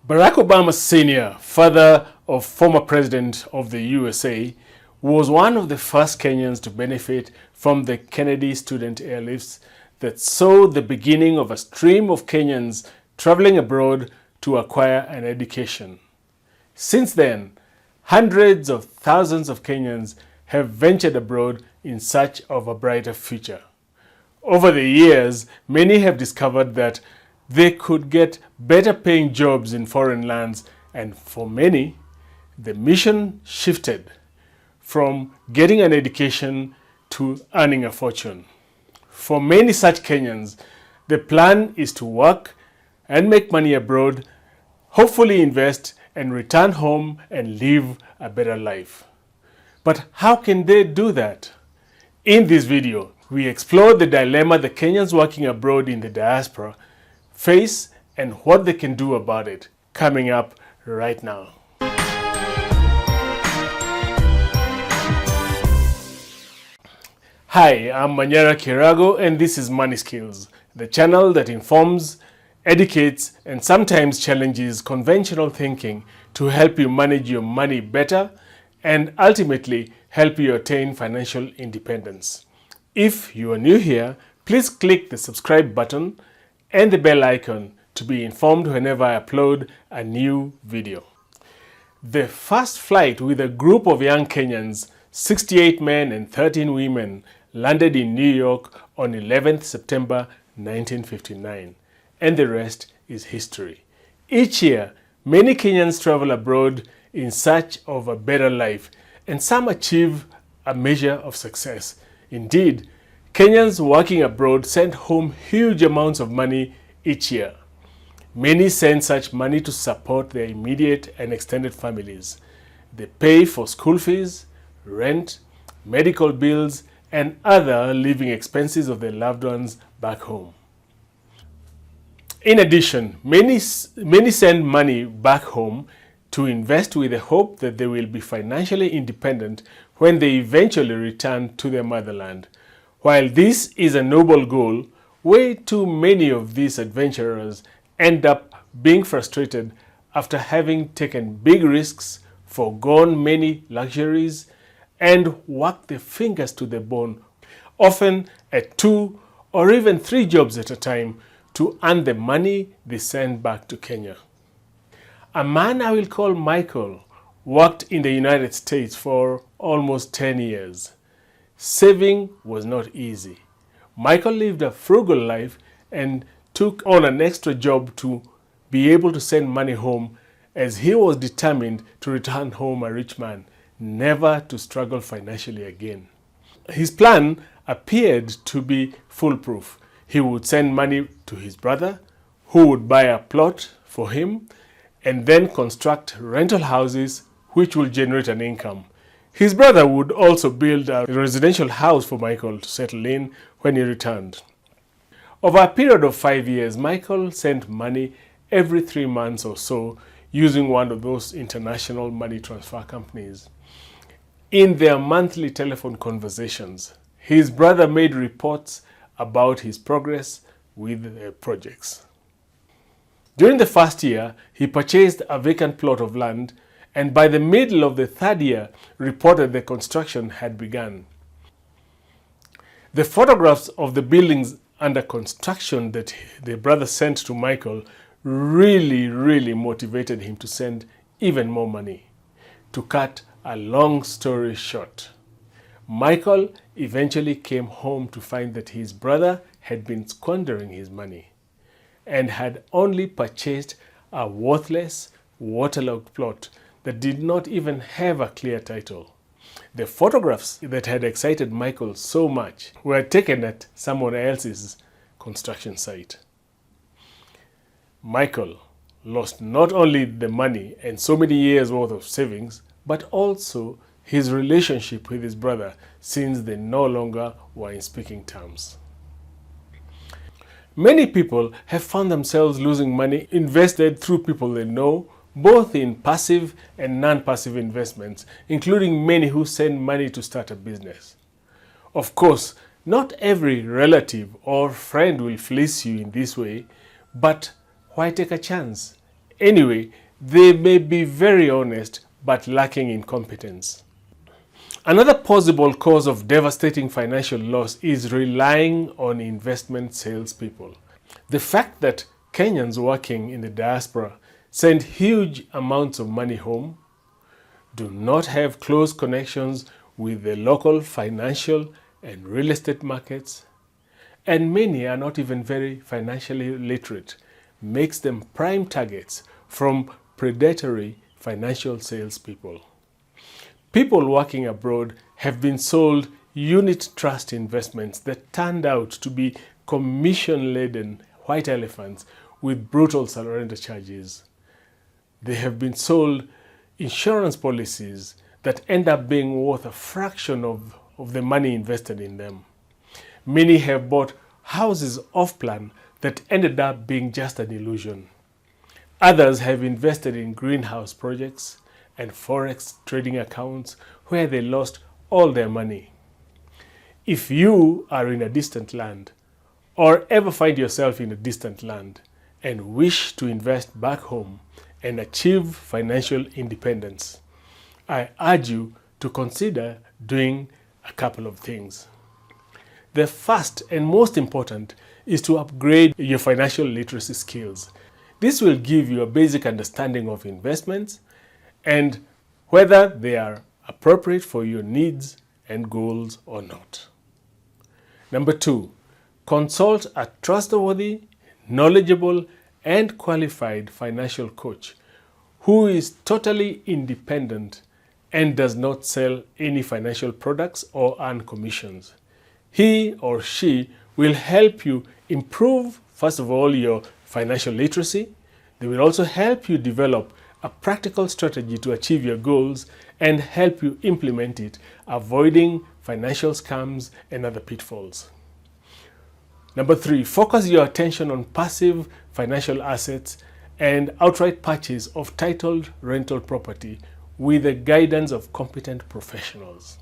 Barack Obama Sr., father of former President of the USA, was one of the first Kenyans to benefit from the Kennedy Student Airlifts that saw the beginning of a stream of Kenyans traveling abroad to acquire an education. Since then, hundreds of thousands of Kenyans have ventured abroad in search of a brighter future. Over the years, many have discovered that they could get better paying jobs in foreign lands, and for many, the mission shifted from getting an education to earning a fortune. For many such Kenyans, the plan is to work and make money abroad, hopefully invest and return home and live a better life. But how can they do that? In this video, we explore the dilemma the Kenyans working abroad in the diaspora face and what they can do about it, coming up right now. Hi, I'm Manyara Kirago and this is Money Skills, the channel that informs, educates, and sometimes challenges conventional thinking to help you manage your money better and ultimately help you attain financial independence. If you are new here, please click the subscribe button and the bell icon to be informed whenever I upload a new video. The first flight with a group of young Kenyans, 68 men and 13 women, landed in New York on 11th September 1959, and the rest is history. Each year, many Kenyans travel abroad in search of a better life, and some achieve a measure of success. Indeed, Kenyans working abroad send home huge amounts of money each year. Many send such money to support their immediate and extended families. They pay for school fees, rent, medical bills, and other living expenses of their loved ones back home. In addition, many send money back home to invest with the hope that they will be financially independent when they eventually return to their motherland. While this is a noble goal, way too many of these adventurers end up being frustrated after having taken big risks, foregone many luxuries, and worked their fingers to the bone, often at 2 or even 3 jobs at a time, to earn the money they send back to Kenya. A man I will call Michael worked in the United States for almost 10 years. Saving was not easy. Michael lived a frugal life and took on an extra job to be able to send money home, as he was determined to return home a rich man, never to struggle financially again. His plan appeared to be foolproof. He would send money to his brother, who would buy a plot for him, and then construct rental houses which will generate an income. His brother would also build a residential house for Michael to settle in when he returned. Over a period of 5 years, Michael sent money every 3 months or so using one of those international money transfer companies. In their monthly telephone conversations, his brother made reports about his progress with the projects. During the first year, he purchased a vacant plot of land, and by the middle of the 3rd year, reported the construction had begun. The photographs of the buildings under construction that the brother sent to Michael really motivated him to send even more money. To cut a long story short, Michael eventually came home to find that his brother had been squandering his money and had only purchased a worthless, waterlogged plot that did not even have a clear title. The photographs that had excited Michael so much were taken at someone else's construction site. Michael lost not only the money and so many years worth of savings, but also his relationship with his brother, since they no longer were in speaking terms. Many people have found themselves losing money invested through people they know, both in passive and non-passive investments, including many who send money to start a business. Of course, not every relative or friend will fleece you in this way, but why take a chance? Anyway, they may be very honest but lacking in competence. Another possible cause of devastating financial loss is relying on investment salespeople. The fact that Kenyans working in the diaspora send huge amounts of money home, do not have close connections with the local financial and real estate markets, and many are not even very financially literate, makes them prime targets from predatory financial salespeople. People working abroad have been sold unit trust investments that turned out to be commission-laden white elephants with brutal surrender charges. They have been sold insurance policies that end up being worth a fraction of the money invested in them. Many have bought houses off-plan that ended up being just an illusion. Others have invested in greenhouse projects and forex trading accounts where they lost all their money. If you are in a distant land or ever find yourself in a distant land and wish to invest back home and achieve financial independence, I urge you to consider doing a couple of things. The first and most important is to upgrade your financial literacy skills. This will give you a basic understanding of investments and whether they are appropriate for your needs and goals or not. Number 2, consult a trustworthy, knowledgeable, and qualified financial coach who is totally independent and does not sell any financial products or earn commissions. He or she will help you improve, first of all, your financial literacy. They will also help you develop a practical strategy to achieve your goals and help you implement it, avoiding financial scams and other pitfalls. Number 3, focus your attention on passive financial assets and outright purchase of titled rental property with the guidance of competent professionals.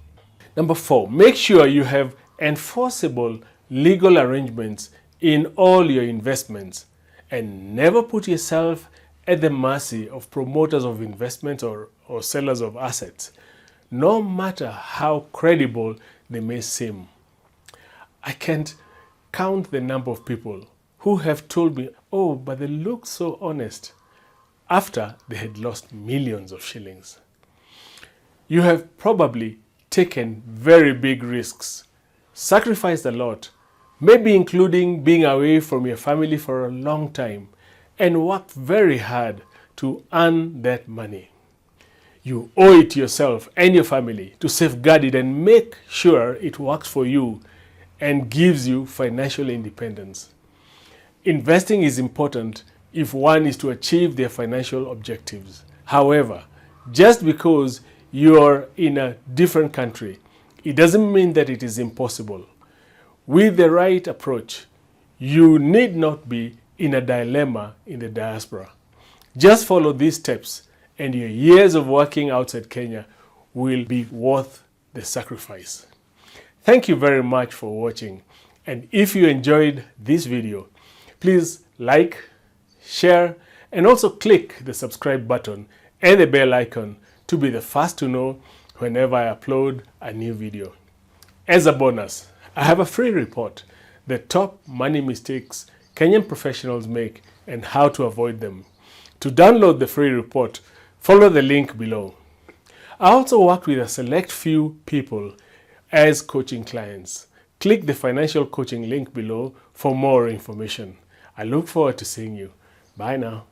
Number 4, make sure you have enforceable legal arrangements in all your investments and never put yourself at the mercy of promoters of investments or sellers of assets, no matter how credible they may seem. I can't count the number of people who have told me, oh, but they look so honest, after they had lost millions of shillings. You have probably taken very big risks, sacrificed a lot, maybe including being away from your family for a long time, and worked very hard to earn that money. You owe it to yourself and your family to safeguard it and make sure it works for you and gives you financial independence. Investing is important if one is to achieve their financial objectives. However, just because you are in a different country, it doesn't mean that it is impossible. With the right approach, you need not be in a dilemma in the diaspora. Just follow these steps and your years of working outside Kenya will be worth the sacrifice. Thank you very much for watching, and if you enjoyed this video, please like, share, and also click the subscribe button and the bell icon to be the first to know whenever I upload a new video. As a bonus, I have a free report, the top money mistakes Kenyan professionals make and how to avoid them. To download the free report, follow the link below. I also work with a select few people as coaching clients. Click the financial coaching link below for more information. I look forward to seeing you. Bye now.